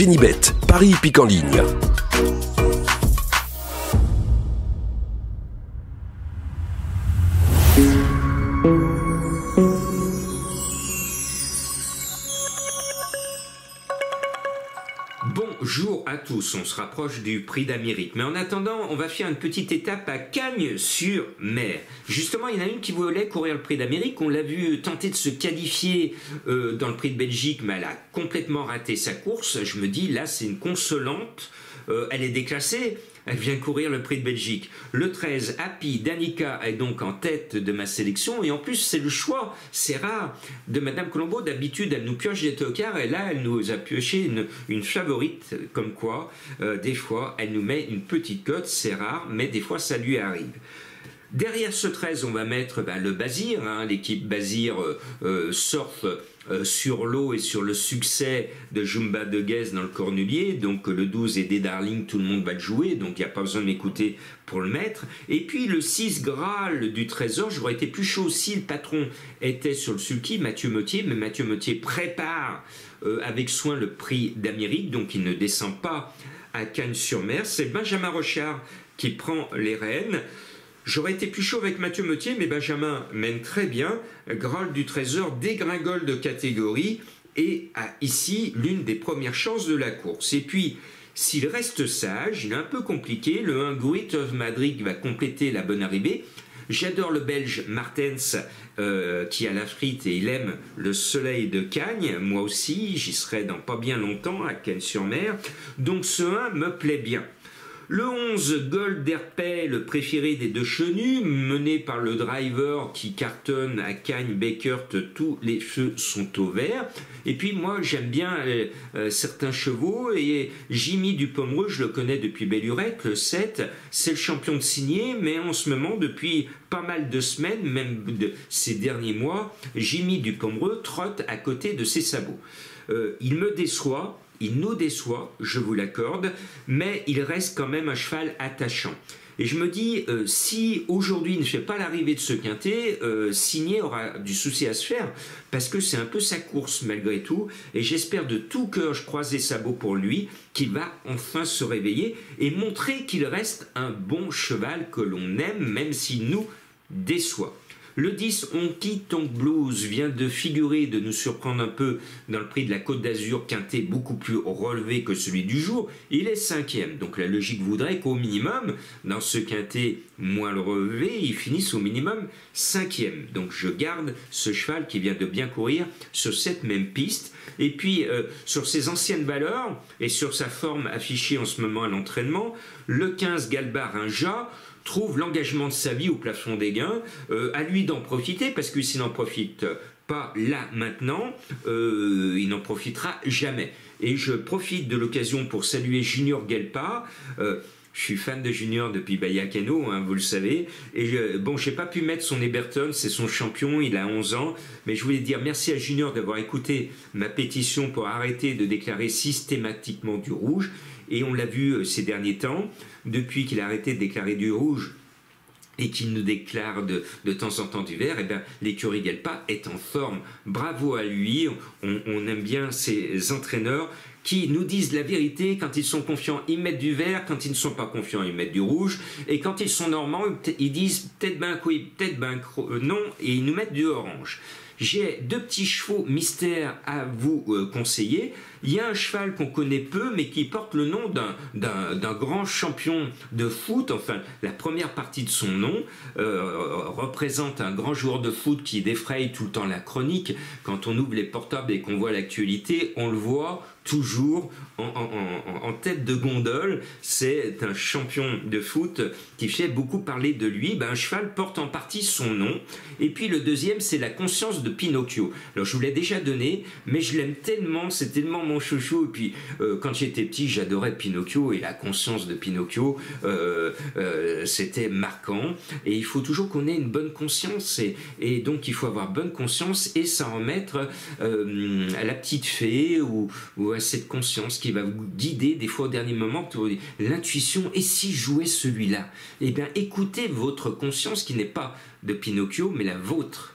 Génibet, Paris Hippique en ligne. Bonjour à tous, on se rapproche du prix d'Amérique. Mais en attendant, on va faire une petite étape à Cagnes-sur-Mer. Justement, il y en a une qui voulait courir le prix d'Amérique. On l'a vu tenter de se qualifier dans le prix de Belgique, mais elle a complètement raté sa course. Je me dis, là, c'est une consolante. Elle est déclassée. Elle vient courir le prix de Belgique. Le 13, Happy Danica est donc en tête de ma sélection. Et en plus, c'est le choix, c'est rare, de Madame Colombo. D'habitude, elle nous pioche des tocards. Et là, elle nous a pioché une favorite. Comme quoi, des fois, elle nous met une petite cote. C'est rare, mais des fois, ça lui arrive. Derrière ce 13, on va mettre le Bazir. L'équipe Bazir surfe sur l'eau et sur le succès de Jumba de Guez dans le Cornulier. Donc le 12 et des Darling, tout le monde va le jouer. Donc il n'y a pas besoin de m'écouter pour le mettre. Et puis le 6 Graal du Trésor, j'aurais été plus chaud si le patron était sur le sulky, Mathieu Mottier. Mais Mathieu Mottier prépare avec soin le prix d'Amérique. Donc il ne descend pas à Cagnes-sur-Mer. C'est Benjamin Rochard qui prend les rênes. J'aurais été plus chaud avec Mathieu Mottier, mais Benjamin mène très bien. Graal du Trésor dégringole de catégorie et a ici l'une des premières chances de la course. Et puis, s'il reste sage, il est un peu compliqué. Le 1 Great of Madrid va compléter la bonne arrivée. J'adore le Belge Martens qui a la frite et il aime le soleil de Cagnes. Moi aussi, j'y serai dans pas bien longtemps à Cagnes-sur-Mer. Donc ce 1 me plaît bien. Le 11, Gold d'Herpay, le préféré des deux chenus, mené par le driver qui cartonne à Cagnes-Beckert, tous les feux sont au vert. Et puis moi j'aime bien certains chevaux et Jimmy du Pomereux, je le connais depuis Bellurette, le 7, c'est le champion de signé, mais en ce moment depuis pas mal de semaines, même de ces derniers mois, Jimmy du Pomereux trotte à côté de ses sabots. Il me déçoit. Il nous déçoit, je vous l'accorde, mais il reste quand même un cheval attachant. Et je me dis, si aujourd'hui il ne fait pas l'arrivée de ce quintet, Signé aura du souci à se faire, parce que c'est un peu sa course malgré tout, et j'espère de tout cœur, je croise les sabots pour lui, qu'il va enfin se réveiller et montrer qu'il reste un bon cheval que l'on aime, même s'il nous déçoit. Le 10, Honky Tonk Blues vient de figurer, de nous surprendre un peu dans le prix de la Côte d'Azur, quintet beaucoup plus relevé que celui du jour. Il est 5e, donc la logique voudrait qu'au minimum, dans ce quintet moins le relevé, il finisse au minimum 5e. Donc je garde ce cheval qui vient de bien courir sur cette même piste. Et puis sur ses anciennes valeurs et sur sa forme affichée en ce moment à l'entraînement, le 15 Galbar Rinja trouve l'engagement de sa vie au plafond des gains, à lui d'en profiter, parce que s'il n'en profite pas là, maintenant, il n'en profitera jamais. Et je profite de l'occasion pour saluer Junior Gelpa. Je suis fan de Junior depuis Bayakano, vous le savez. Et j'ai pas pu mettre son Eberton, c'est son champion, il a 11 ans. Mais je voulais dire merci à Junior d'avoir écouté ma pétition pour arrêter de déclarer systématiquement du rouge. Et on l'a vu ces derniers temps, depuis qu'il a arrêté de déclarer du rouge et qu'il nous déclare de temps en temps du vert, l'écurie Gelpa est en forme. Bravo à lui, on aime bien ces entraîneurs qui nous disent la vérité. Quand ils sont confiants, ils mettent du vert. Quand ils ne sont pas confiants, ils mettent du rouge. Et quand ils sont normands, ils disent peut-être ben oui, peut-être ben non, et ils nous mettent du orange. J'ai deux petits chevaux mystères à vous conseiller. Il y a un cheval qu'on connaît peu, mais qui porte le nom d'un grand champion de foot. Enfin, la première partie de son nom représente un grand joueur de foot qui défraye tout le temps la chronique. Quand on ouvre les portables et qu'on voit l'actualité, on le voit toujours en tête de gondole. C'est un champion de foot qui fait beaucoup parler de lui. Un cheval porte en partie son nom. Et puis le deuxième, c'est la conscience de Pinocchio. Alors je vous l'ai déjà donné, mais je l'aime tellement, c'est tellement mon chouchou. Et puis quand j'étais petit, j'adorais Pinocchio, et la conscience de Pinocchio, c'était marquant. Et il faut toujours qu'on ait une bonne conscience, et donc il faut avoir bonne conscience et s'en remettre à la petite fée ou à cette conscience qui va vous guider des fois au dernier moment, l'intuition. Et si je jouais celui-là, eh bien écoutez votre conscience qui n'est pas de Pinocchio mais la vôtre.